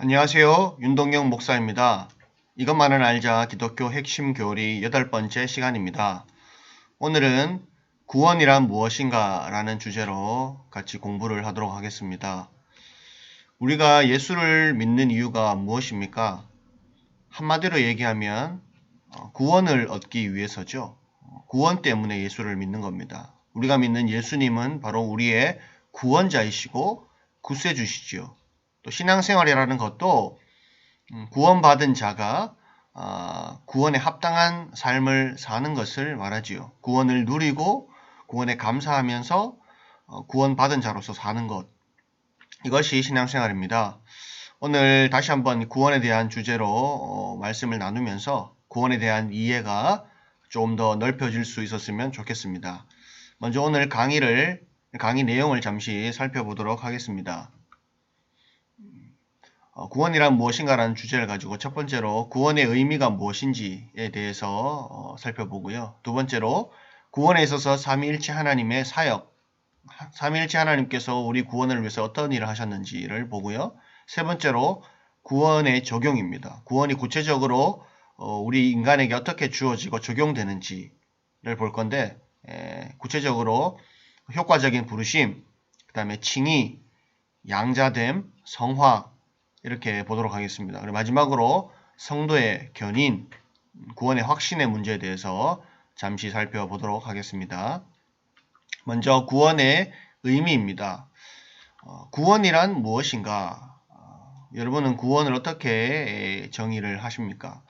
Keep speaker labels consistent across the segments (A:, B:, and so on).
A: 안녕하세요. 윤동영 목사입니다. 이것만은 알자 기독교 핵심 교리 8번째 시간입니다. 오늘은 구원이란 무엇인가 라는 주제로 같이 공부를 하도록 하겠습니다. 우리가 예수를 믿는 이유가 무엇입니까? 한마디로 얘기하면 구원을 얻기 위해서죠. 구원 때문에 예수를 믿는 겁니다. 우리가 믿는 예수님은 바로 우리의 구원자이시고 구세주시죠. 또 신앙생활이라는 것도 구원받은 자가 구원에 합당한 삶을 사는 것을 말하지요. 구원을 누리고 구원에 감사하면서 구원받은 자로서 사는 것. 이것이 신앙생활입니다. 오늘 다시 한번 구원에 대한 주제로 말씀을 나누면서 구원에 대한 이해가 좀 더 넓혀질 수 있었으면 좋겠습니다. 먼저 오늘 강의 내용을 잠시 살펴보도록 하겠습니다. 구원이란 무엇인가라는 주제를 가지고 첫 번째로 구원의 의미가 무엇인지에 대해서 살펴보고요. 두 번째로 구원에 있어서 삼위일체 하나님의 사역, 삼위일체 하나님께서 우리 구원을 위해서 어떤 일을 하셨는지를 보고요. 세 번째로 구원의 적용입니다. 구원이 구체적으로 우리 인간에게 어떻게 주어지고 적용되는지를 볼 건데 구체적으로 효과적인 부르심, 그 다음에 칭의, 양자됨, 성화 이렇게 보도록 하겠습니다. 그리고 마지막으로 성도의 견인, 구원의 확신의 문제에 대해서 잠시 살펴보도록 하겠습니다. 먼저 구원의 의미입니다. 구원이란 무엇인가? 여러분은 구원을 어떻게 정의를 하십니까?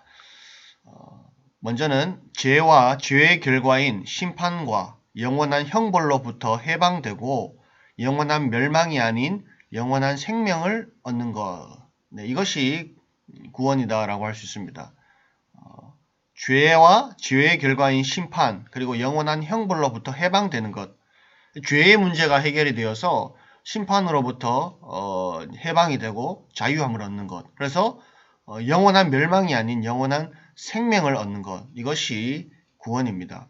A: 먼저는 죄와 죄의 결과인 심판과 영원한 형벌로부터 해방되고 영원한 멸망이 아닌 영원한 생명을 얻는 것. 이것이 구원이다라고 할 수 있습니다. 죄와 죄의 결과인 심판 그리고 영원한 형벌로부터 해방되는 것. 죄의 문제가 해결이 되어서 심판으로부터 해방이 되고 자유함을 얻는 것. 그래서 영원한 멸망이 아닌 영원한 생명을 얻는 것. 이것이 구원입니다.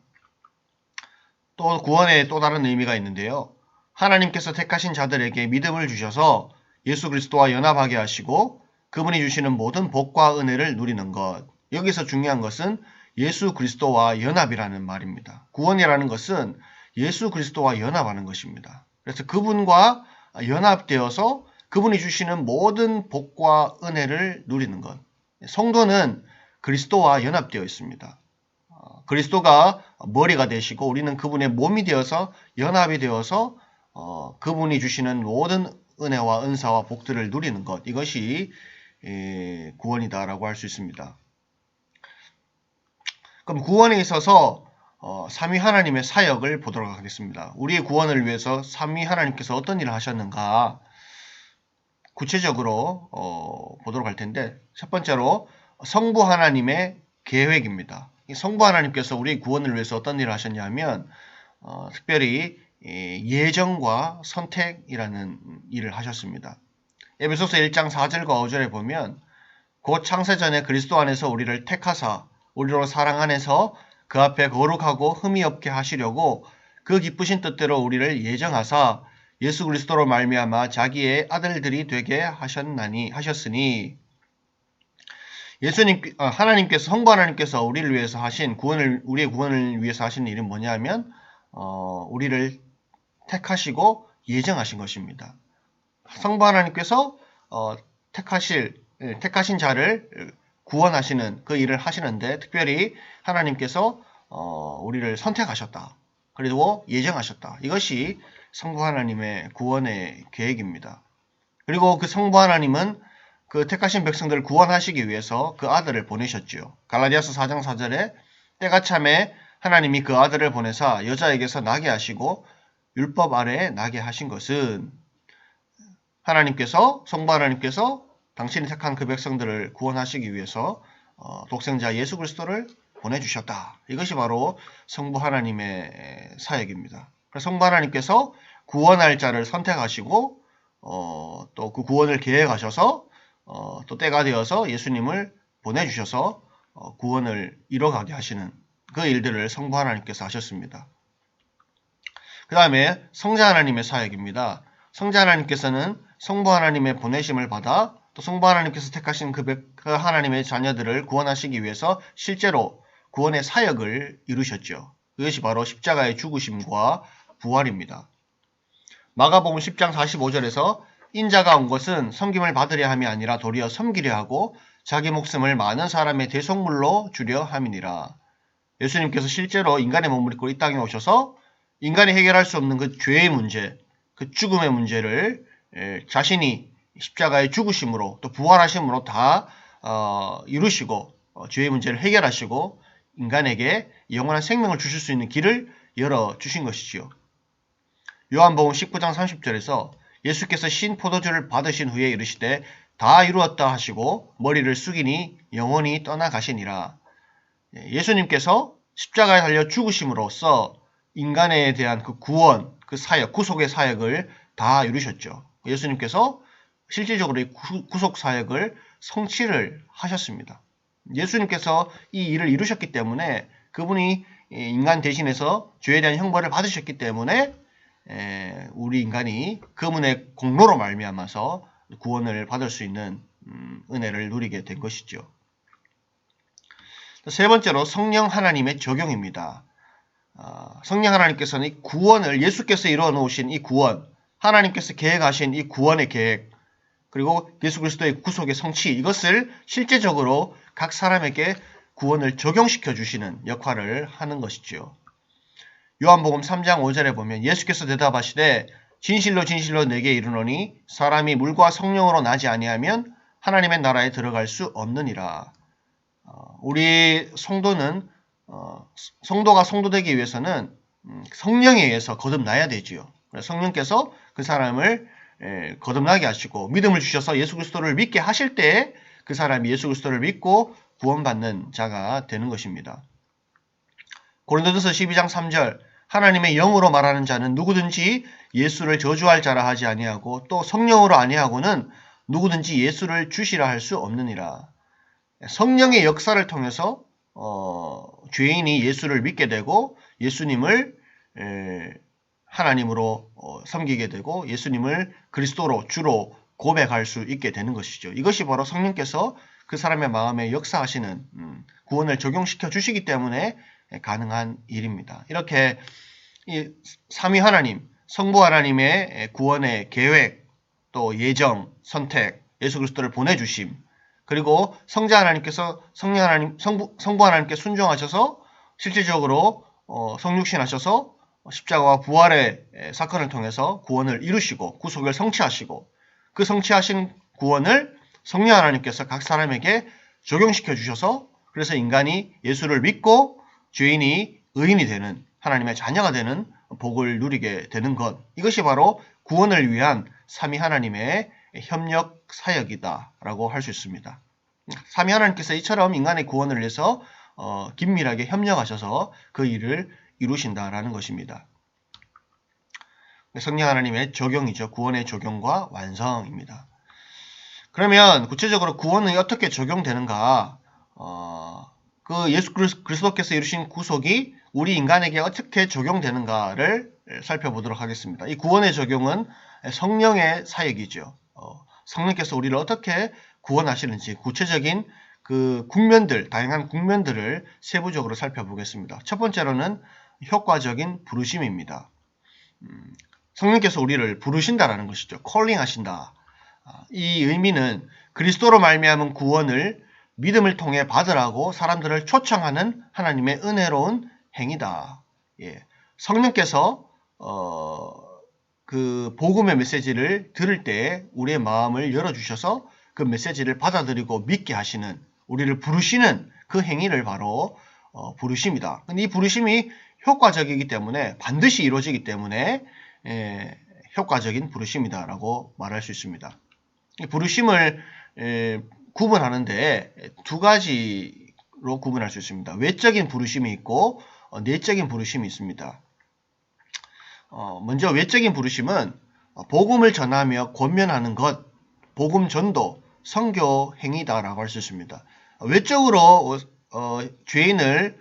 A: 또 구원에 또 다른 의미가 있는데요. 하나님께서 택하신 자들에게 믿음을 주셔서 예수 그리스도와 연합하게 하시고 그분이 주시는 모든 복과 은혜를 누리는 것. 여기서 중요한 것은 예수 그리스도와 연합이라는 말입니다. 구원이라는 것은 예수 그리스도와 연합하는 것입니다. 그래서 그분과 연합되어서 그분이 주시는 모든 복과 은혜를 누리는 것. 성도는 그리스도와 연합되어 있습니다. 그리스도가 머리가 되시고 우리는 그분의 몸이 되어서 연합이 되어서 그분이 주시는 모든 은혜와 은사와 복들을 누리는 것. 이것이 구원이다라고 할 수 있습니다. 그럼 구원에 있어서 삼위 하나님의 사역을 보도록 하겠습니다. 우리의 구원을 위해서 삼위 하나님께서 어떤 일을 하셨는가 구체적으로 보도록 할 텐데 첫 번째로 성부 하나님의 계획입니다. 성부 하나님께서 우리 구원을 위해서 어떤 일을 하셨냐면 특별히 예정과 선택이라는 일을 하셨습니다. 에베소서 1장 4절과 5절에 보면 곧 창세전에 그리스도 안에서 우리를 택하사 우리로 사랑 안에서 그 앞에 거룩하고 흠이 없게 하시려고 그 기쁘신 뜻대로 우리를 예정하사 예수 그리스도로 말미암아 자기의 아들들이 되게 하셨으니 하나님께서 성부 하나님께서 우리를 위해서 하신 우리의 구원을 위해서 하신 일은 뭐냐면 우리를 택하시고 예정하신 것입니다. 성부 하나님께서 택하신 자를 구원하시는 그 일을 하시는데 특별히 하나님께서 우리를 선택하셨다. 그리고 예정하셨다. 이것이 성부 하나님의 구원의 계획입니다. 그리고 그 성부 하나님은 그 택하신 백성들을 구원하시기 위해서 그 아들을 보내셨지요. 갈라디아서 4장 4절에 때가 참에 하나님이 그 아들을 보내사 여자에게서 나게 하시고 율법 아래에 나게 하신 것은 성부 하나님께서 당신이 택한 그 백성들을 구원하시기 위해서 독생자 예수 그리스도를 보내주셨다. 이것이 바로 성부 하나님의 사역입니다. 그래서 성부 하나님께서 구원할 자를 선택하시고 또 그 구원을 계획하셔서 또 때가 되어서 예수님을 보내주셔서 구원을 이뤄가게 하시는 그 일들을 성부 하나님께서 하셨습니다. 그 다음에 성자 하나님의 사역입니다. 성자 하나님께서는 성부 하나님의 보내심을 받아 또 또 성부 하나님께서 택하신 그 하나님의 자녀들을 구원하시기 위해서 실제로 구원의 사역을 이루셨죠. 그것이 바로 십자가의 죽으심과 부활입니다. 마가복음 10장 45절에서 인자가 온 것은 섬김을 받으려 함이 아니라 도리어 섬기려 하고 자기 목숨을 많은 사람의 대속물로 주려 함이니라. 예수님께서 실제로 인간의 몸을 입고 이 땅에 오셔서 인간이 해결할 수 없는 그 죄의 문제, 그 죽음의 문제를 자신이 십자가의 죽으심으로 또 부활하심으로 다 이루시고 죄의 문제를 해결하시고 인간에게 영원한 생명을 주실 수 있는 길을 열어주신 것이지요. 요한복음 19장 30절에서 예수께서 신 포도주를 받으신 후에 이르시되 다 이루었다 하시고 머리를 숙이니 영원히 떠나가시니라. 예수님께서 십자가에 달려 죽으심으로써 인간에 대한 그 구원, 그 사역, 구속의 사역을 다 이루셨죠. 예수님께서 실질적으로 이 구속 사역을 성취를 하셨습니다. 예수님께서 이 일을 이루셨기 때문에 그분이 인간 대신해서 죄에 대한 형벌을 받으셨기 때문에 우리 인간이 그분의 공로로 말미암아서 구원을 받을 수 있는 은혜를 누리게 된 것이죠. 세 번째로 성령 하나님의 적용입니다. 성령 하나님께서는 이 구원을 예수께서 이루어 놓으신 이 구원, 하나님께서 계획하신 이 구원의 계획, 그리고 예수 그리스도의 구속의 성취, 이것을 실제적으로 각 사람에게 구원을 적용시켜 주시는 역할을 하는 것이죠. 요한복음 3장 5절에 보면 예수께서 대답하시되 진실로 진실로 내게 이르노니 사람이 물과 성령으로 나지 아니하면 하나님의 나라에 들어갈 수 없느니라. 우리 성도는 성도가 성도되기 위해서는 성령에 의해서 거듭나야 되지요. 성령께서 그 사람을 거듭나게 하시고 믿음을 주셔서 예수 그리스도를 믿게 하실 때 그 사람이 예수 그리스도를 믿고 구원받는 자가 되는 것입니다. 고린도전서 12장 3절 하나님의 영으로 말하는 자는 누구든지 예수를 저주할 자라 하지 아니하고 또 성령으로 아니하고는 누구든지 예수를 주시라 할 수 없느니라. 성령의 역사를 통해서 죄인이 예수를 믿게 되고 예수님을 하나님으로 섬기게 되고 예수님을 그리스도로 주로 고백할 수 있게 되는 것이죠. 이것이 바로 성령께서 그 사람의 마음에 역사하시는 구원을 적용시켜 주시기 때문에 가능한 일입니다. 이렇게 이 삼위 하나님, 성부 하나님의 구원의 계획, 또 예정, 선택, 예수 그리스도를 보내주심, 그리고 성자 하나님께서 성령 하나님, 성부 하나님께 순종하셔서 실질적으로 성육신하셔서 십자가와 부활의 사건을 통해서 구원을 이루시고 구속을 성취하시고 그 성취하신 구원을 성령 하나님께서 각 사람에게 적용시켜 주셔서 그래서 인간이 예수를 믿고 죄인이 의인이 되는 하나님의 자녀가 되는 복을 누리게 되는 것, 이것이 바로 구원을 위한 삼위 하나님의 협력 사역이다라고 할 수 있습니다. 삼위 하나님께서 이처럼 인간의 구원을 위해서 긴밀하게 협력하셔서 그 일을 이루신다라는 것입니다. 성령 하나님의 적용이죠. 구원의 적용과 완성입니다. 그러면 구체적으로 구원이 어떻게 적용되는가? 그 예수 그리스도께서 이루신 구속이 우리 인간에게 어떻게 적용되는가를 살펴보도록 하겠습니다. 이 구원의 적용은 성령의 사역이죠. 성령께서 우리를 어떻게 구원하시는지 구체적인 그 국면들, 다양한 국면들을 세부적으로 살펴보겠습니다. 첫 번째로는 효과적인 부르심입니다. 성령께서 우리를 부르신다라는 것이죠. calling 하신다. 이 의미는 그리스도로 말미암은 구원을 믿음을 통해 받으라고 사람들을 초청하는 하나님의 은혜로운 행위다. 예. 성령께서 그 복음의 메시지를 들을 때 우리의 마음을 열어주셔서 그 메시지를 받아들이고 믿게 하시는, 우리를 부르시는 그 행위를 바로 부르심이다. 근데 이 부르심이 효과적이기 때문에 반드시 이루어지기 때문에 효과적인 부르심이다라고 말할 수 있습니다. 이 부르심을 구분하는데 두 가지로 구분할 수 있습니다. 외적인 부르심이 있고 내적인 부르심이 있습니다. 먼저 외적인 부르심은 복음을 전하며 권면하는 것, 복음 전도, 선교 행위다라고 할 수 있습니다. 외적으로 죄인을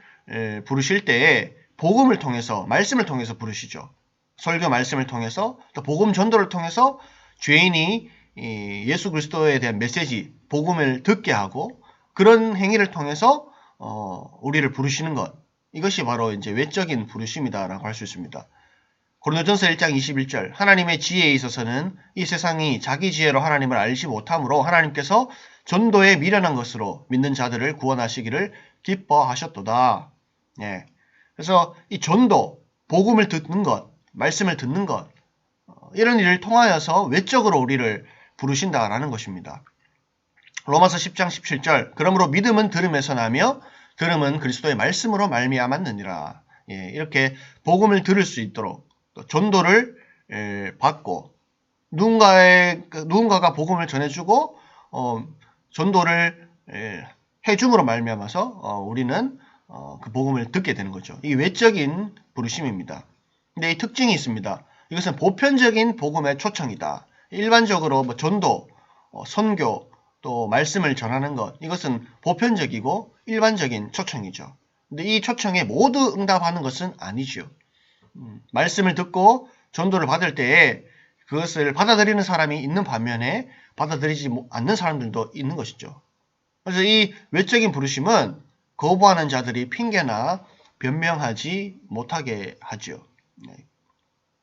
A: 부르실 때에 복음을 통해서, 말씀을 통해서 부르시죠. 설교 말씀을 통해서, 또 복음 전도를 통해서 죄인이 예수 그리스도에 대한 메시지, 복음을 듣게 하고 그런 행위를 통해서 우리를 부르시는 것. 이것이 바로 이제 외적인 부르심이다라고 할 수 있습니다. 고린도전서 1장 21절 하나님의 지혜에 있어서는 이 세상이 자기 지혜로 하나님을 알지 못하므로 하나님께서 전도에 미련한 것으로 믿는 자들을 구원하시기를 기뻐하셨도다. 예. 그래서 이 전도, 복음을 듣는 것, 말씀을 듣는 것 이런 일을 통하여서 외적으로 우리를 부르신다라는 것입니다. 로마서 10장 17절 그러므로 믿음은 들음에서 나며 들음은 그리스도의 말씀으로 말미암았느니라. 예, 이렇게 복음을 들을 수 있도록 또 전도를 받고 누군가가 복음을 전해주고 전도를 해줌으로 말미암아서 우리는 그 복음을 듣게 되는 거죠. 이 외적인 부르심입니다. 근데 이 특징이 있습니다. 이것은 보편적인 복음의 초청이다. 일반적으로 뭐 전도, 선교, 또 말씀을 전하는 것 이것은 보편적이고 일반적인 초청이죠. 근데 이 초청에 모두 응답하는 것은 아니죠. 말씀을 듣고 전도를 받을 때에 그것을 받아들이는 사람이 있는 반면에 받아들이지 않는 사람들도 있는 것이죠. 그래서 이 외적인 부르심은 거부하는 자들이 핑계나 변명하지 못하게 하죠.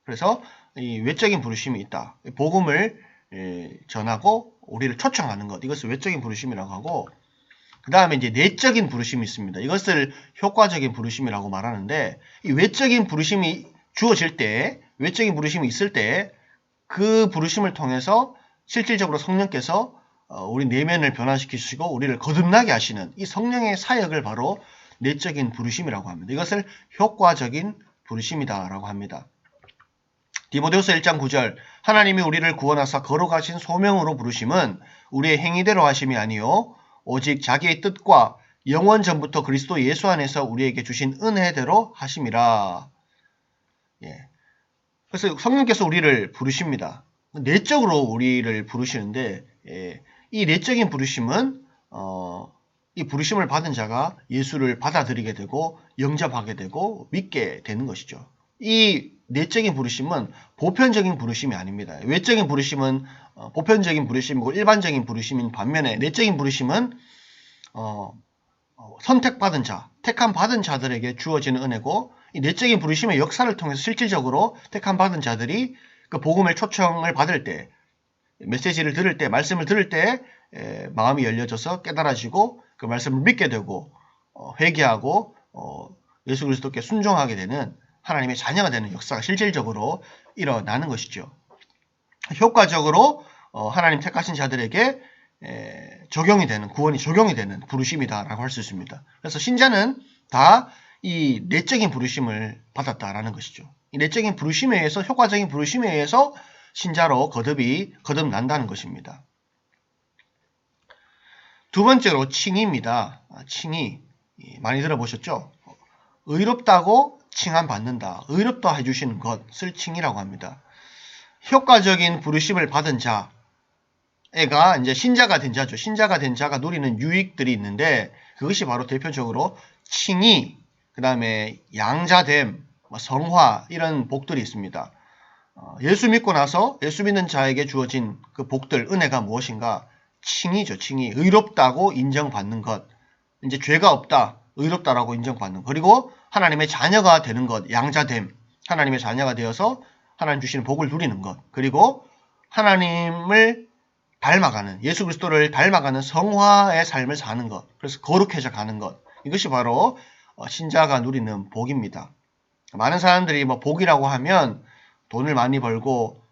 A: 그래서 이 외적인 부르심이 있다. 복음을 전하고 우리를 초청하는 것. 이것을 외적인 부르심이라고 하고 그 다음에 이제 내적인 부르심이 있습니다. 이것을 효과적인 부르심이라고 말하는데 이 외적인 부르심이 주어질 때 외적인 부르심이 있을 때 그 부르심을 통해서 실질적으로 성령께서 우리 내면을 변화시키시고 우리를 거듭나게 하시는 이 성령의 사역을 바로 내적인 부르심이라고 합니다. 이것을 효과적인 부르심이다라고 합니다. 디모데후서 1장 9절 하나님이 우리를 구원하사 거룩하신 소명으로 부르심은 우리의 행위대로 하심이 아니요 오직 자기의 뜻과 영원 전부터 그리스도 예수 안에서 우리에게 주신 은혜대로 하심이라. 예. 그래서 성령께서 우리를 부르십니다. 내적으로 우리를 부르시는데 이 내적인 부르심은 이 부르심을 받은 자가 예수를 받아들이게 되고 영접하게 되고 믿게 되는 것이죠. 이 내적인 부르심은 보편적인 부르심이 아닙니다. 외적인 부르심은 보편적인 부르심이고 일반적인 부르심인 반면에 내적인 부르심은 선택받은 자, 택함 받은 자들에게 주어지는 은혜고 이 내적인 부르심의 역사를 통해서 실질적으로 택함 받은 자들이 그 복음의 초청을 받을 때 메시지를 들을 때 말씀을 들을 때 마음이 열려져서 깨달아지고 그 말씀을 믿게 되고 회개하고 예수 그리스도께 순종하게 되는 하나님의 자녀가 되는 역사가 실질적으로 일어나는 것이죠. 효과적으로 하나님 택하신 자들에게 적용이 되는 구원이 적용이 되는 부르심이다라고 할 수 있습니다. 그래서 신자는 다 이 내적인 부르심을 받았다라는 것이죠. 이 내적인 부르심에 의해서 효과적인 부르심에 의해서 신자로 거듭난다는 것입니다. 두 번째로 칭의입니다. 칭의 많이 들어보셨죠? 의롭다고 칭함받는다. 의롭다 해주시는 것을 칭의라고 합니다. 효과적인 부르심을 받은 자가 이제 신자가 된 자죠. 신자가 된 자가 누리는 유익들이 있는데 그것이 바로 대표적으로 칭의, 그 다음에 양자됨, 성화 이런 복들이 있습니다. 예수 믿고 나서 예수 믿는 자에게 주어진 그 복들, 은혜가 무엇인가? 칭의죠. 칭의. 의롭다고 인정받는 것. 이제 죄가 없다. 의롭다라고 인정받는 것. 그리고 하나님의 자녀가 되는 것. 양자됨. 하나님의 자녀가 되어서 하나님 주시는 복을 누리는 것. 그리고 하나님을 닮아가는, 예수 그리스도를 닮아가는 성화의 삶을 사는 것. 그래서 거룩해져 가는 것. 이것이 바로 신자가 누리는 복입니다. 많은 사람들이 뭐 복이라고 하면 돈을 많이 벌고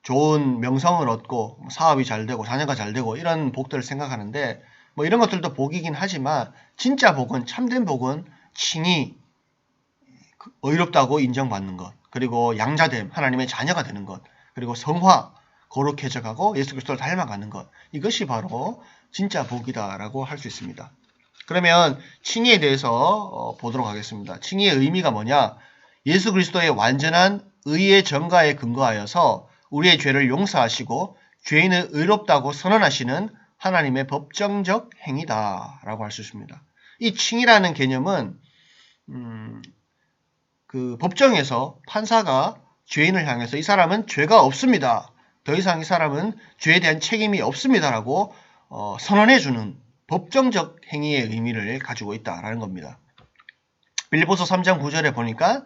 A: 좋은 명성을 얻고 사업이 잘 되고 자녀가 잘 되고 이런 복들을 생각하는데 뭐 이런 것들도 복이긴 하지만 진짜 복은 참된 복은 칭의, 의롭다고 인정받는 것, 그리고 양자됨, 하나님의 자녀가 되는 것, 그리고 성화, 거룩해져 가고 예수 그리스도를 닮아가는 것, 이것이 바로 진짜 복이다라고 할 수 있습니다. 그러면 칭의에 대해서 보도록 하겠습니다. 칭의의 의미가 뭐냐? 예수 그리스도의 완전한 의의 전가에 근거하여서 우리의 죄를 용서하시고 죄인을 의롭다고 선언하시는 하나님의 법정적 행위다라고 할 수 있습니다. 이 칭의라는 개념은 그 법정에서 판사가 죄인을 향해서 이 사람은 죄가 없습니다. 더 이상 이 사람은 죄에 대한 책임이 없습니다라고 선언해주는 법정적 행위의 의미를 가지고 있다라는 겁니다. 빌립보서 3장 9절에 보니까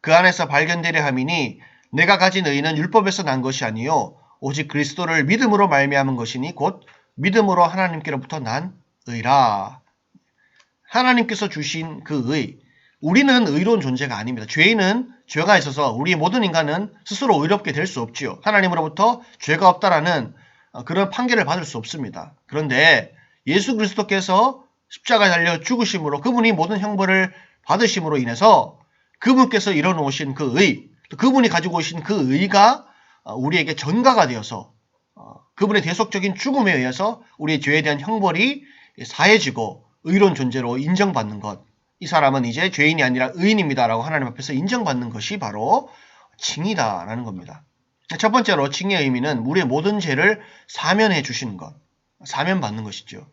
A: 그 안에서 발견되려 함이니 내가 가진 의는 율법에서 난 것이 아니요 오직 그리스도를 믿음으로 말미암은 것이니 곧 믿음으로 하나님께로부터 난 의라. 하나님께서 주신 그 의, 우리는 의로운 존재가 아닙니다. 죄인은 죄가 있어서 우리 모든 인간은 스스로 의롭게 될 수 없지요. 하나님으로부터 죄가 없다라는 그런 판결을 받을 수 없습니다. 그런데 예수 그리스도께서 십자가에 달려 죽으심으로 그분이 모든 형벌을 받으심으로 인해서 그분께서 이뤄놓으신 그 의, 그분이 가지고 오신 그 의가 우리에게 전가가 되어서 그분의 대속적인 죽음에 의해서 우리의 죄에 대한 형벌이 사해지고 의로운 존재로 인정받는 것. 이 사람은 이제 죄인이 아니라 의인입니다라고 하나님 앞에서 인정받는 것이 바로 칭의다라는 겁니다. 첫 번째로 칭의의 의미는 우리의 모든 죄를 사면해 주시는 것, 사면받는 것이죠.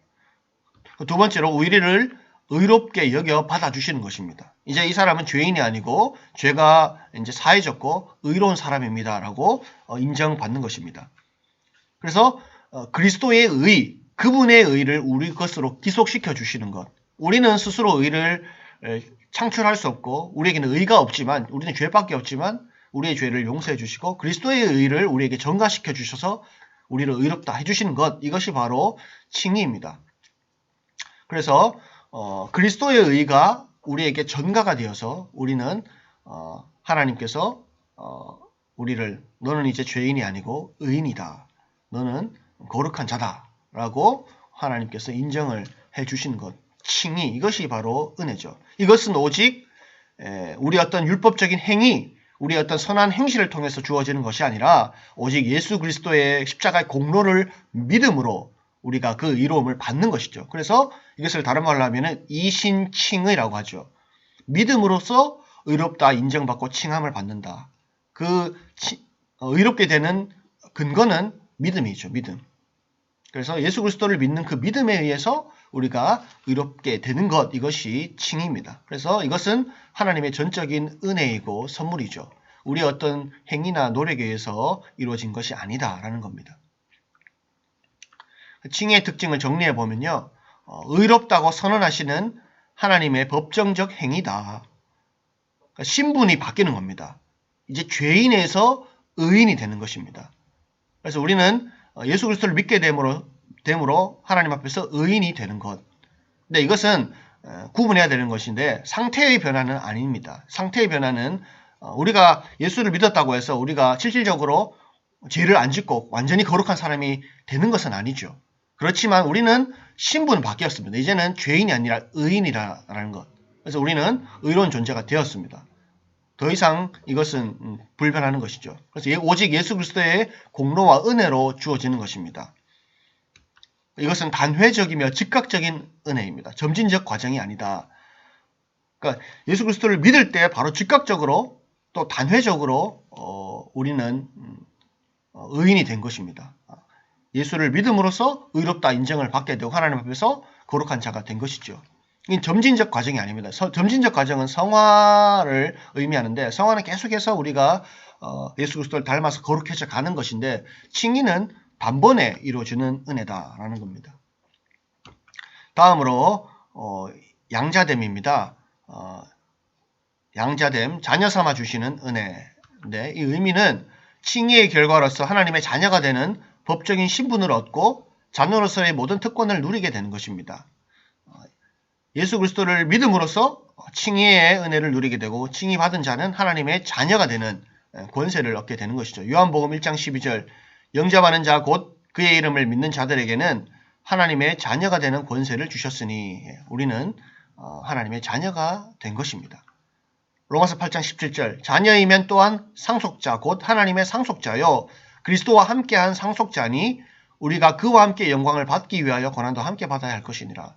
A: 두 번째로 우리를 의롭게 여겨 받아주시는 것입니다. 이제 이 사람은 죄인이 아니고 죄가 이제 사해졌고 의로운 사람입니다라고 인정받는 것입니다. 그래서 그리스도의 의, 그분의 의를 우리 것으로 기속시켜 주시는 것. 우리는 스스로 의를 창출할 수 없고 우리에게는 의가 없지만 우리는 죄밖에 없지만 우리의 죄를 용서해 주시고 그리스도의 의를 우리에게 전가시켜 주셔서 우리를 의롭다 해주시는 것. 이것이 바로 칭의입니다. 그래서 그리스도의 의가 우리에게 전가가 되어서 우리는 하나님께서 우리를 너는 이제 죄인이 아니고 의인이다. 너는 거룩한 자다. 라고 하나님께서 인정을 해주신 것. 칭의. 이것이 바로 은혜죠. 이것은 오직 우리 어떤 율법적인 행위, 우리 어떤 선한 행실을 통해서 주어지는 것이 아니라 오직 예수 그리스도의 십자가의 공로를 믿음으로 우리가 그 의로움을 받는 것이죠. 그래서 이것을 다른 말로 하면 이신칭의라고 하죠. 믿음으로써 의롭다 인정받고 칭함을 받는다. 그 의롭게 되는 근거는 믿음이죠. 믿음. 그래서 예수 그리스도를 믿는 그 믿음에 의해서 우리가 의롭게 되는 것, 이것이 칭의입니다. 그래서 이것은 하나님의 전적인 은혜이고 선물이죠. 우리의 어떤 행위나 노력에 의해서 이루어진 것이 아니다라는 겁니다. 칭의의 특징을 정리해 보면요. 의롭다고 선언하시는 하나님의 법정적 행위다. 그러니까 신분이 바뀌는 겁니다. 이제 죄인에서 의인이 되는 것입니다. 그래서 우리는 예수 그리스도를 믿게 됨으로 하나님 앞에서 의인이 되는 것. 근데 이것은 구분해야 되는 것인데 상태의 변화는 아닙니다. 상태의 변화는 우리가 예수를 믿었다고 해서 우리가 실질적으로 죄를 안 짓고 완전히 거룩한 사람이 되는 것은 아니죠. 그렇지만 우리는 신분은 바뀌었습니다. 이제는 죄인이 아니라 의인이라는 것. 그래서 우리는 의로운 존재가 되었습니다. 더 이상 이것은 불변하는 것이죠. 그래서 오직 예수 그리스도의 공로와 은혜로 주어지는 것입니다. 이것은 단회적이며 즉각적인 은혜입니다. 점진적 과정이 아니다. 그러니까 예수 그리스도를 믿을 때 바로 즉각적으로 또 단회적으로 우리는 의인이 된 것입니다. 예수를 믿음으로써 의롭다 인정을 받게 되고 하나님 앞에서 거룩한 자가 된 것이죠. 이 점진적 과정이 아닙니다. 점진적 과정은 성화를 의미하는데 성화는 계속해서 우리가 예수 그리스도를 닮아서 거룩해져 가는 것인데 칭의는 단번에 이루어지는 은혜다라는 겁니다. 다음으로 양자됨입니다. 양자됨, 자녀 삼아 주시는 은혜인데 이 의미는 칭의의 결과로서 하나님의 자녀가 되는 법적인 신분을 얻고 자녀로서의 모든 특권을 누리게 되는 것입니다. 예수 그리스도를 믿음으로써 칭의의 은혜를 누리게 되고 칭의 받은 자는 하나님의 자녀가 되는 권세를 얻게 되는 것이죠. 요한복음 1장 12절 영접하는 자 곧 그의 이름을 믿는 자들에게는 하나님의 자녀가 되는 권세를 주셨으니 우리는 하나님의 자녀가 된 것입니다. 로마서 8장 17절 자녀이면 또한 상속자 곧 하나님의 상속자요 그리스도와 함께한 상속자니 우리가 그와 함께 영광을 받기 위하여 고난도 함께 받아야 할 것이니라.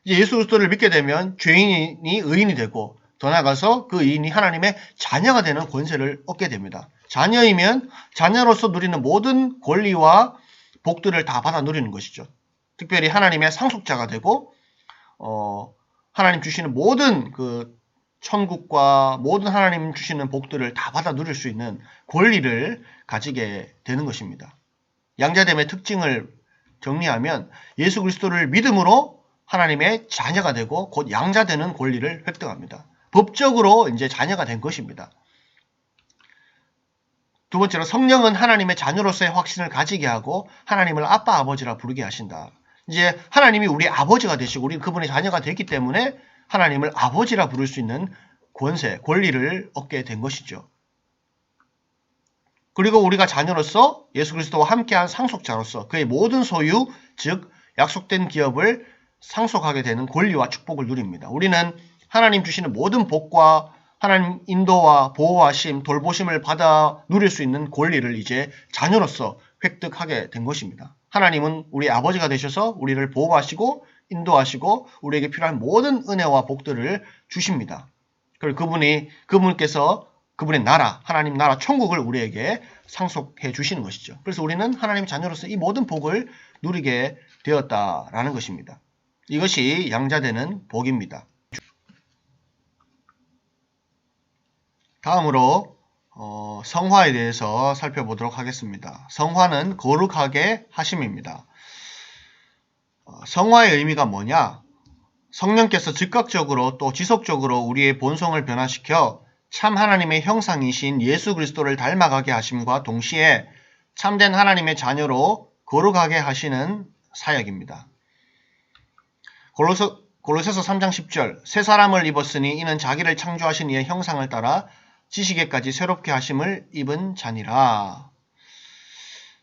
A: 이제 예수 그리스도를 믿게 되면 죄인이 의인이 되고 더 나아가서 그 의인이 하나님의 자녀가 되는 권세를 얻게 됩니다. 자녀이면 자녀로서 누리는 모든 권리와 복들을 다 받아 누리는 것이죠. 특별히 하나님의 상속자가 되고 하나님 주시는 모든 그 천국과 모든 하나님 주시는 복들을 다 받아 누릴 수 있는 권리를 가지게 되는 것입니다. 양자됨의 특징을 정리하면 예수 그리스도를 믿음으로 하나님의 자녀가 되고 곧 양자되는 권리를 획득합니다. 법적으로 이제 자녀가 된 것입니다. 두 번째로 성령은 하나님의 자녀로서의 확신을 가지게 하고 하나님을 아빠 아버지라 부르게 하신다. 이제 하나님이 우리 아버지가 되시고 우리는 그분의 자녀가 되기 때문에 하나님을 아버지라 부를 수 있는 권세, 권리를 얻게 된 것이죠. 그리고 우리가 자녀로서 예수 그리스도와 함께한 상속자로서 그의 모든 소유, 즉 약속된 기업을 상속하게 되는 권리와 축복을 누립니다. 우리는 하나님 주시는 모든 복과 하나님 인도와 보호하심, 돌보심을 받아 누릴 수 있는 권리를 이제 자녀로서 획득하게 된 것입니다. 하나님은 우리 아버지가 되셔서 우리를 보호하시고 인도하시고 우리에게 필요한 모든 은혜와 복들을 주십니다. 그리고 그분께서 그분의 나라, 하나님 나라 천국을 우리에게 상속해 주시는 것이죠. 그래서 우리는 하나님 자녀로서 이 모든 복을 누리게 되었다라는 것입니다. 이것이 양자되는 복입니다. 다음으로 성화에 대해서 살펴보도록 하겠습니다. 성화는 거룩하게 하심입니다. 성화의 의미가 뭐냐? 성령께서 즉각적으로 또 지속적으로 우리의 본성을 변화시켜 참 하나님의 형상이신 예수 그리스도를 닮아가게 하심과 동시에 참된 하나님의 자녀로 거룩하게 하시는 사역입니다. 골로새서 3장 10절 새 사람을 입었으니 이는 자기를 창조하신 이의 형상을 따라 지식에까지 새롭게 하심을 입은 자니라.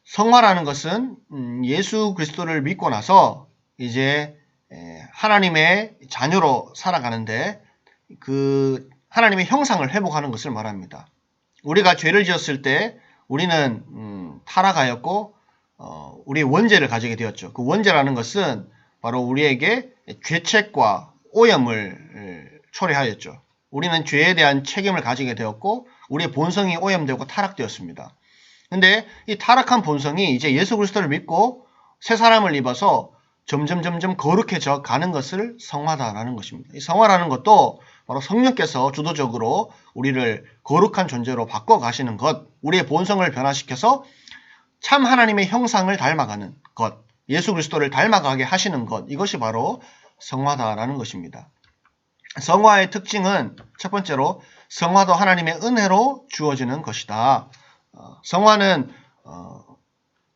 A: 성화라는 것은 예수 그리스도를 믿고 나서 이제 하나님의 자녀로 살아가는데 그 하나님의 형상을 회복하는 것을 말합니다. 우리가 죄를 지었을 때 우리는 타락하였고 우리의 원죄를 가지게 되었죠. 그 원죄라는 것은 바로 우리에게 죄책과 오염을 초래하였죠. 우리는 죄에 대한 책임을 가지게 되었고 우리의 본성이 오염되고 타락되었습니다. 근데 이 타락한 본성이 이제 예수 그리스도를 믿고 새 사람을 입어서 점점 거룩해져 가는 것을 성화다라는 것입니다. 이 성화라는 것도 바로 성령께서 주도적으로 우리를 거룩한 존재로 바꿔 가시는 것, 우리의 본성을 변화시켜서 참 하나님의 형상을 닮아가는 것, 예수 그리스도를 닮아가게 하시는 것, 이것이 바로 성화다라는 것입니다. 성화의 특징은 첫 번째로 성화도 하나님의 은혜로 주어지는 것이다. 성화는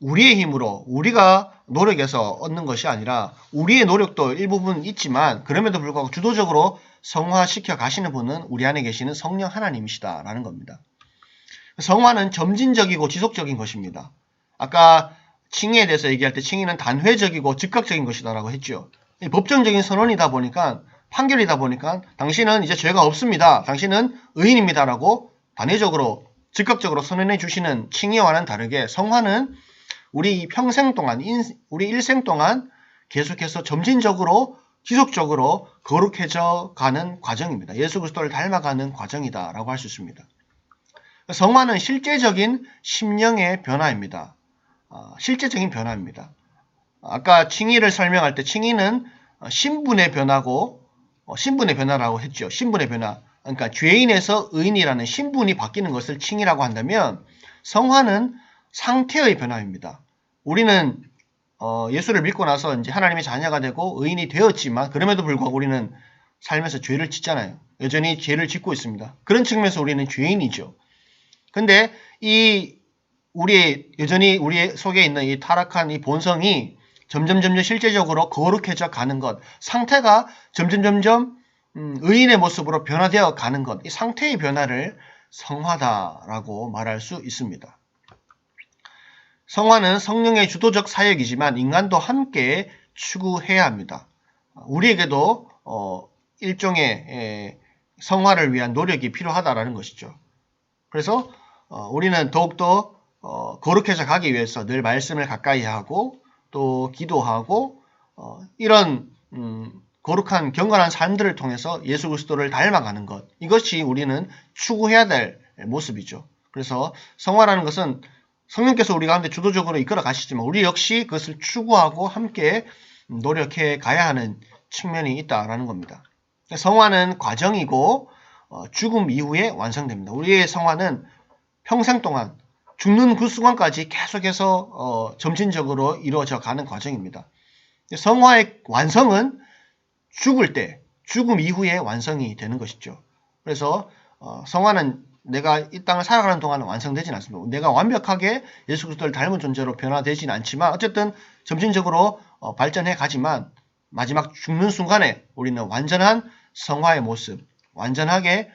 A: 우리의 힘으로 우리가 노력해서 얻는 것이 아니라 우리의 노력도 일부분 있지만 그럼에도 불구하고 주도적으로 성화시켜 가시는 분은 우리 안에 계시는 성령 하나님이시다라는 겁니다. 성화는 점진적이고 지속적인 것입니다. 아까 칭의에 대해서 얘기할 때 칭의는 단회적이고 즉각적인 것이다라고 했죠. 법정적인 선언이다 보니까 판결이다 보니까 당신은 이제 죄가 없습니다. 당신은 의인입니다라고 단회적으로 즉각적으로 선언해 주시는 칭의와는 다르게 성화는 우리 평생 동안 우리 일생 동안 계속해서 점진적으로 지속적으로 거룩해져 가는 과정입니다. 예수 그리스도를 닮아가는 과정이다라고 할 수 있습니다. 성화는 실제적인 심령의 변화입니다. 실제적인 변화입니다. 아까 칭의를 설명할 때 칭의는 신분의 변화고 신분의 변화라고 했죠. 신분의 변화. 그러니까 죄인에서 의인이라는 신분이 바뀌는 것을 칭의라고 한다면 성화는 상태의 변화입니다. 우리는 예수를 믿고 나서 이제 하나님의 자녀가 되고 의인이 되었지만 그럼에도 불구하고 우리는 살면서 죄를 짓잖아요. 여전히 죄를 짓고 있습니다. 그런 측면에서 우리는 죄인이죠. 근데 여전히 우리 속에 있는 이 타락한 이 본성이 점점 실제적으로 거룩해져 가는 것, 상태가 점점 의인의 모습으로 변화되어 가는 것, 이 상태의 변화를 성화다라고 말할 수 있습니다. 성화는 성령의 주도적 사역이지만 인간도 함께 추구해야 합니다. 우리에게도 일종의 성화를 위한 노력이 필요하다라는 것이죠. 그래서 우리는 더욱더 거룩해져 가기 위해서 늘 말씀을 가까이 하고 또 기도하고 이런 거룩한 경건한 삶들을 통해서 예수 그리스도를 닮아가는 것, 이것이 우리는 추구해야 될 모습이죠. 그래서 성화라는 것은 성령께서 우리 가운데 주도적으로 이끌어 가시지만 우리 역시 그것을 추구하고 함께 노력해 가야 하는 측면이 있다라는 겁니다. 성화는 과정이고 죽음 이후에 완성됩니다. 우리의 성화는 평생 동안 죽는 그 순간까지 계속해서 점진적으로 이루어져 가는 과정입니다. 성화의 완성은 죽을 때, 죽음 이후에 완성이 되는 것이죠. 그래서 성화는 내가 이 땅을 살아가는 동안 완성되진 않습니다. 내가 완벽하게 예수 그리스도를 닮은 존재로 변화되진 않지만 어쨌든 점진적으로 발전해 가지만 마지막 죽는 순간에 우리는 완전한 성화의 모습, 완전하게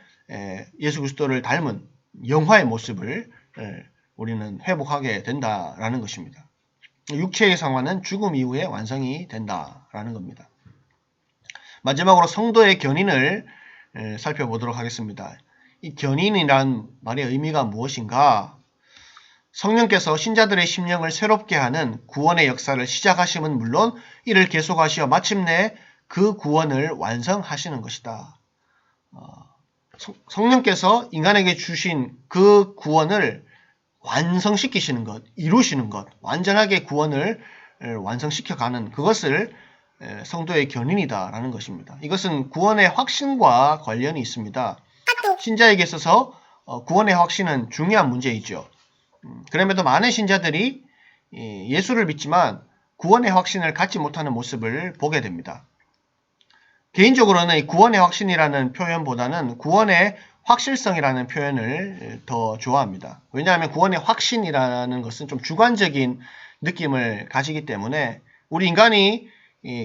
A: 예수 그리스도를 닮은 영화의 모습을 우리는 회복하게 된다라는 것입니다. 육체의 성화는 죽음 이후에 완성이 된다라는 겁니다. 마지막으로 성도의 견인을 살펴보도록 하겠습니다. 이 견인이란 말의 의미가 무엇인가? 성령께서 신자들의 심령을 새롭게 하는 구원의 역사를 시작하심은 물론 이를 계속하시어 마침내 그 구원을 완성하시는 것이다. 성령께서 인간에게 주신 그 구원을 완성시키시는 것, 이루시는 것, 완전하게 구원을 완성시켜가는 그것을 성도의 견인이다라는 것입니다. 이것은 구원의 확신과 관련이 있습니다. 신자에게 있어서 구원의 확신은 중요한 문제이죠. 그럼에도 많은 신자들이 예수를 믿지만 구원의 확신을 갖지 못하는 모습을 보게 됩니다. 개인적으로는 이 구원의 확신이라는 표현보다는 구원의 확실성이라는 표현을 더 좋아합니다. 왜냐하면 구원의 확신이라는 것은 좀 주관적인 느낌을 가지기 때문에 우리 인간이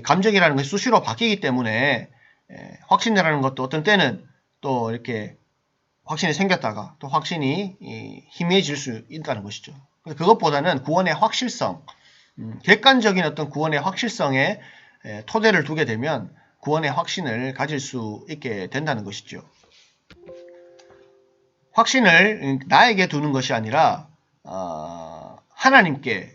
A: 감정이라는 것이 수시로 바뀌기 때문에 확신이라는 것도 어떤 때는 또 이렇게 확신이 생겼다가 또 확신이 희미해질 수 있다는 것이죠. 그것보다는 구원의 확실성, 객관적인 어떤 구원의 확실성에 토대를 두게 되면 구원의 확신을 가질 수 있게 된다는 것이죠. 확신을 나에게 두는 것이 아니라 하나님께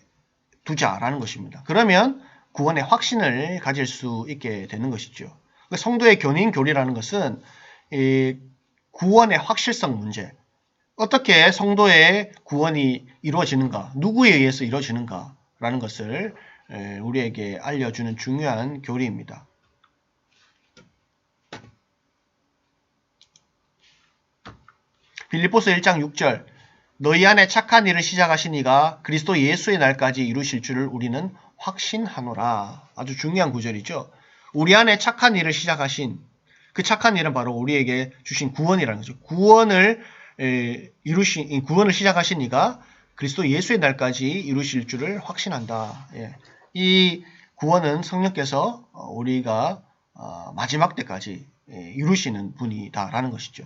A: 두자라는 것입니다. 그러면 구원의 확신을 가질 수 있게 되는 것이죠. 성도의 견인 교리라는 것은 구원의 확실성 문제, 어떻게 성도의 구원이 이루어지는가, 누구에 의해서 이루어지는가라는 것을 우리에게 알려주는 중요한 교리입니다. 빌립보서 1장 6절 너희 안에 착한 일을 시작하신 이가 그리스도 예수의 날까지 이루실 줄을 우리는 확신하노라. 아주 중요한 구절이죠. 우리 안에 착한 일을 시작하신 그 착한 일은 바로 우리에게 주신 구원이라는 거죠. 구원을 시작하신 이가 그리스도 예수의 날까지 이루실 줄을 확신한다. 이 구원은 성령께서 우리가 마지막 때까지 이루시는 분이다라는 것이죠.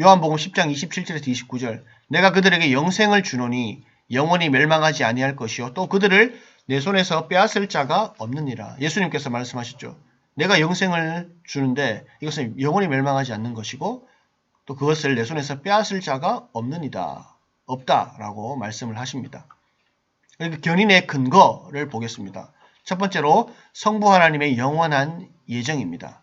A: 요한복음 10장 27절에서 29절 내가 그들에게 영생을 주노니 영원히 멸망하지 아니할 것이요 또 그들을 내 손에서 빼앗을 자가 없느니라. 예수님께서 말씀하셨죠. 내가 영생을 주는데 이것은 영원히 멸망하지 않는 것이고 또 그것을 내 손에서 빼앗을 자가 없느니라. 없다라고 말씀을 하십니다. 견인의 근거를 보겠습니다. 첫 번째로 성부 하나님의 영원한 예정입니다.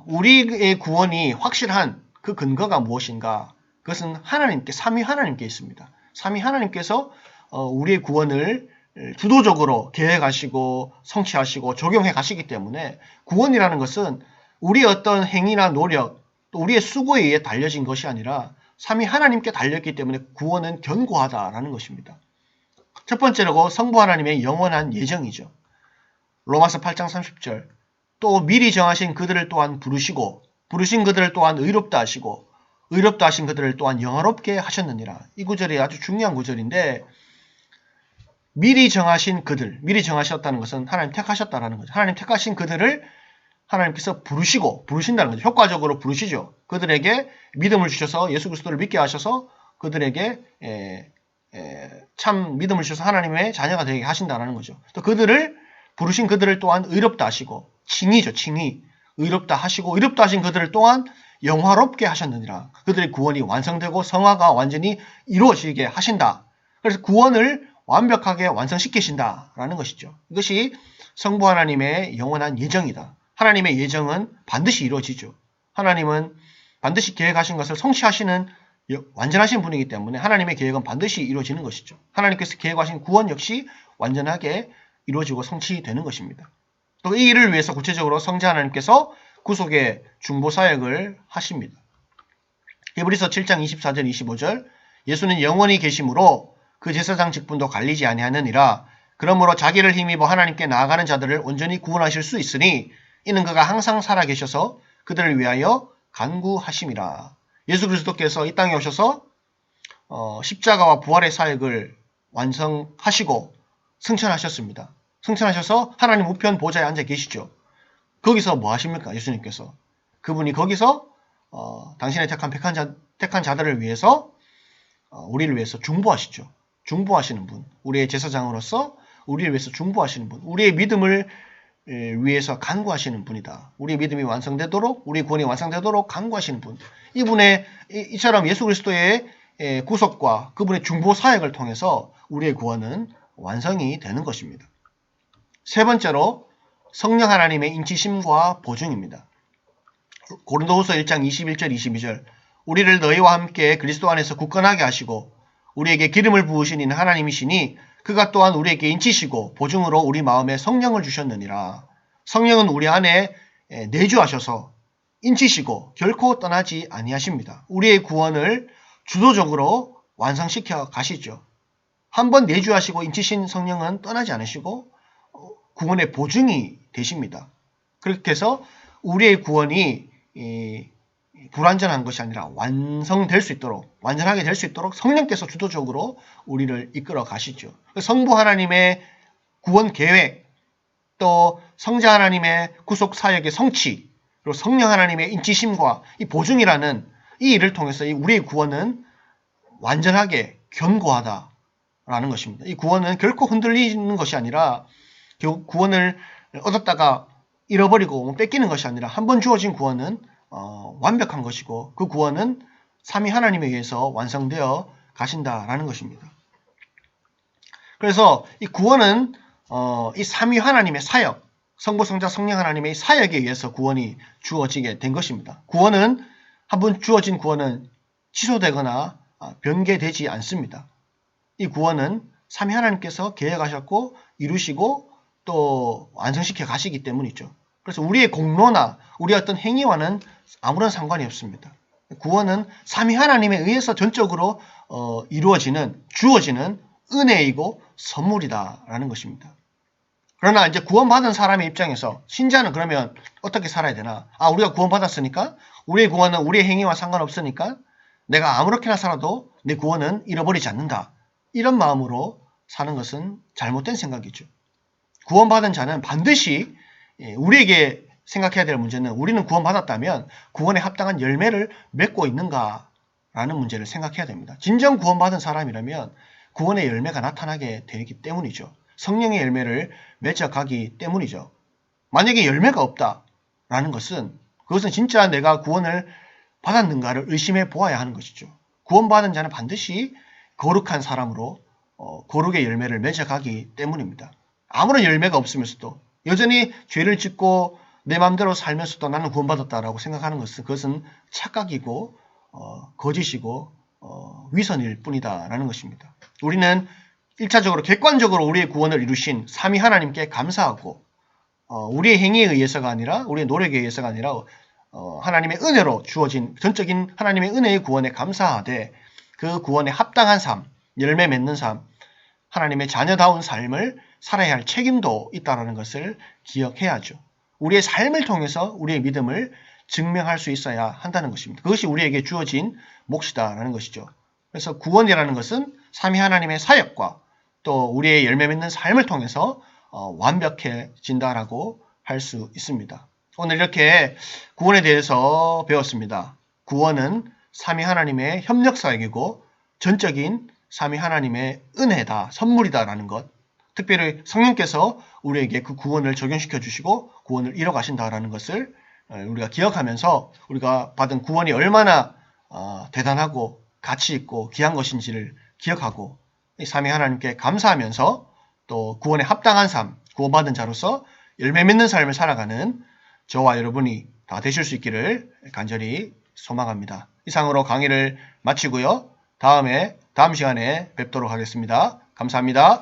A: 우리의 구원이 확실한 그 근거가 무엇인가? 그것은 하나님께, 삼위 하나님께 있습니다. 삼위 하나님께서 우리의 구원을 주도적으로 계획하시고 성취하시고 적용해 가시기 때문에 구원이라는 것은 우리의 어떤 행위나 노력, 또 우리의 수고에 의해 달려진 것이 아니라 삼위 하나님께 달렸기 때문에 구원은 견고하다라는 것입니다. 첫 번째로 성부 하나님의 영원한 예정이죠. 로마서 8장 30절 또 미리 정하신 그들을 또한 부르시고 부르신 그들을 또한 의롭다 하시고 의롭다 하신 그들을 또한 영화롭게 하셨느니라. 이 구절이 아주 중요한 구절인데 미리 정하신 그들, 미리 정하셨다는 것은 하나님 택하셨다는 거죠. 하나님 택하신 그들을 하나님께서 부르신다는 거죠. 효과적으로 부르시죠. 그들에게 믿음을 주셔서 예수 그리스도를 믿게 하셔서 그들에게 참 믿음을 주셔서 하나님의 자녀가 되게 하신다는 거죠. 또 그들을 부르신 그들을 또한 의롭다 하시고 칭의죠. 칭의. 의롭다 하시고 의롭다 하신 그들을 또한 영화롭게 하셨느니라. 그들의 구원이 완성되고 성화가 완전히 이루어지게 하신다. 그래서 구원을 완벽하게 완성시키신다라는 것이죠. 이것이 성부 하나님의 영원한 예정이다. 하나님의 예정은 반드시 이루어지죠. 하나님은 반드시 계획하신 것을 성취하시는 완전하신 분이기 때문에 하나님의 계획은 반드시 이루어지는 것이죠. 하나님께서 계획하신 구원 역시 완전하게 이루어지고 성취되는 것입니다. 또 이 일을 위해서 구체적으로 성자 하나님께서 구속의 중보사역을 하십니다. 히브리서 7장 24절 25절 예수는 영원히 계심으로 그 제사장 직분도 갈리지 아니하느니라. 그러므로 자기를 힘입어 하나님께 나아가는 자들을 온전히 구원하실 수 있으니 이는 그가 항상 살아계셔서 그들을 위하여 간구하심이라. 예수 그리스도께서 이 땅에 오셔서 십자가와 부활의 사역을 완성하시고 승천하셨습니다. 승천하셔서 하나님 우편 보좌에 앉아 계시죠. 거기서 뭐 하십니까? 예수님께서. 그분이 거기서 당신의 택한 자들을 위해서 우리를 위해서 중보하시죠. 중보하시는 분. 우리의 제사장으로서 우리를 위해서 중보하시는 분. 우리의 믿음을 위해서 간구하시는 분이다. 우리의 믿음이 완성되도록, 우리의 구원이 완성되도록 간구하시는 분. 이분의 이처럼 예수 그리스도의 구속과 그분의 중보 사역을 통해서 우리의 구원은 완성이 되는 것입니다. 세 번째로 성령 하나님의 인치심과 보증입니다. 고린도후서 1장 21절 22절 우리를 너희와 함께 그리스도 안에서 굳건하게 하시고 우리에게 기름을 부으신 이는 하나님이시니 그가 또한 우리에게 인치시고 보증으로 우리 마음에 성령을 주셨느니라. 성령은 우리 안에 내주하셔서 인치시고 결코 떠나지 아니하십니다. 우리의 구원을 주도적으로 완성시켜 가시죠. 한번 내주하시고 인치신 성령은 떠나지 않으시고 구원의 보증이 되십니다. 그렇게 해서 우리의 구원이 불완전한 것이 아니라 완성될 수 있도록, 완전하게 될 수 있도록 성령께서 주도적으로 우리를 이끌어 가시죠. 성부 하나님의 구원 계획, 또 성자 하나님의 구속 사역의 성취, 그리고 성령 하나님의 인치심과 이 보증이라는 이 일을 통해서 우리의 구원은 완전하게 견고하다라는 것입니다. 이 구원은 결코 흔들리는 것이 아니라 구원을 얻었다가 잃어버리고 뺏기는 것이 아니라 한 번 주어진 구원은 완벽한 것이고 그 구원은 삼위 하나님에 의해서 완성되어 가신다라는 것입니다. 그래서 이 구원은 이 삼위 하나님의 사역, 성부, 성자, 성령 하나님의 사역에 의해서 구원이 주어지게 된 것입니다. 구원은 한 번 주어진 구원은 취소되거나 변개되지 않습니다. 이 구원은 삼위 하나님께서 계획하셨고 이루시고 또 완성시켜 가시기 때문이죠. 그래서 우리의 공로나 우리의 어떤 행위와는 아무런 상관이 없습니다. 구원은 삼위 하나님에 의해서 전적으로 주어지는 은혜이고 선물이다라는 것입니다. 그러나 이제 구원받은 사람의 입장에서 신자는 그러면 어떻게 살아야 되나? 우리가 구원받았으니까 우리의 구원은 우리의 행위와 상관없으니까 내가 아무렇게나 살아도 내 구원은 잃어버리지 않는다. 이런 마음으로 사는 것은 잘못된 생각이죠. 구원받은 자는 반드시 우리에게 생각해야 될 문제는 우리는 구원받았다면 구원에 합당한 열매를 맺고 있는가라는 문제를 생각해야 됩니다. 진정 구원받은 사람이라면 구원의 열매가 나타나게 되기 때문이죠. 성령의 열매를 맺어가기 때문이죠. 만약에 열매가 없다라는 것은 그것은 진짜 내가 구원을 받았는가를 의심해 보아야 하는 것이죠. 구원받은 자는 반드시 거룩한 사람으로 거룩의 열매를 맺어가기 때문입니다. 아무런 열매가 없으면서도 여전히 죄를 짓고 내 마음대로 살면서도 나는 구원받았다라고 생각하는 것은 그것은 착각이고 거짓이고 위선일 뿐이다라는 것입니다. 우리는 1차적으로 객관적으로 우리의 구원을 이루신 삼위 하나님께 감사하고 우리의 행위에 의해서가 아니라 우리의 노력에 의해서가 아니라 하나님의 은혜로 주어진 전적인 하나님의 은혜의 구원에 감사하되 그 구원에 합당한 삶, 열매 맺는 삶, 하나님의 자녀다운 삶을 살아야 할 책임도 있다는 것을 기억해야죠. 우리의 삶을 통해서 우리의 믿음을 증명할 수 있어야 한다는 것입니다. 그것이 우리에게 주어진 몫이다라는 것이죠. 그래서 구원이라는 것은 삼위 하나님의 사역과 또 우리의 열매 맺는 삶을 통해서 완벽해진다라고 할 수 있습니다. 오늘 이렇게 구원에 대해서 배웠습니다. 구원은 삼위 하나님의 협력 사역이고 전적인 삼위 하나님의 은혜다, 선물이다라는 것. 특별히 성령께서 우리에게 그 구원을 적용시켜 주시고 구원을 이뤄 가신다라는 것을 우리가 기억하면서 우리가 받은 구원이 얼마나 대단하고 가치 있고 귀한 것인지를 기억하고 이 삼위 하나님께 감사하면서 또 구원에 합당한 삶, 구원받은 자로서 열매 맺는 삶을 살아가는 저와 여러분이 다 되실 수 있기를 간절히 소망합니다. 이상으로 강의를 마치고요. 다음 시간에 뵙도록 하겠습니다. 감사합니다.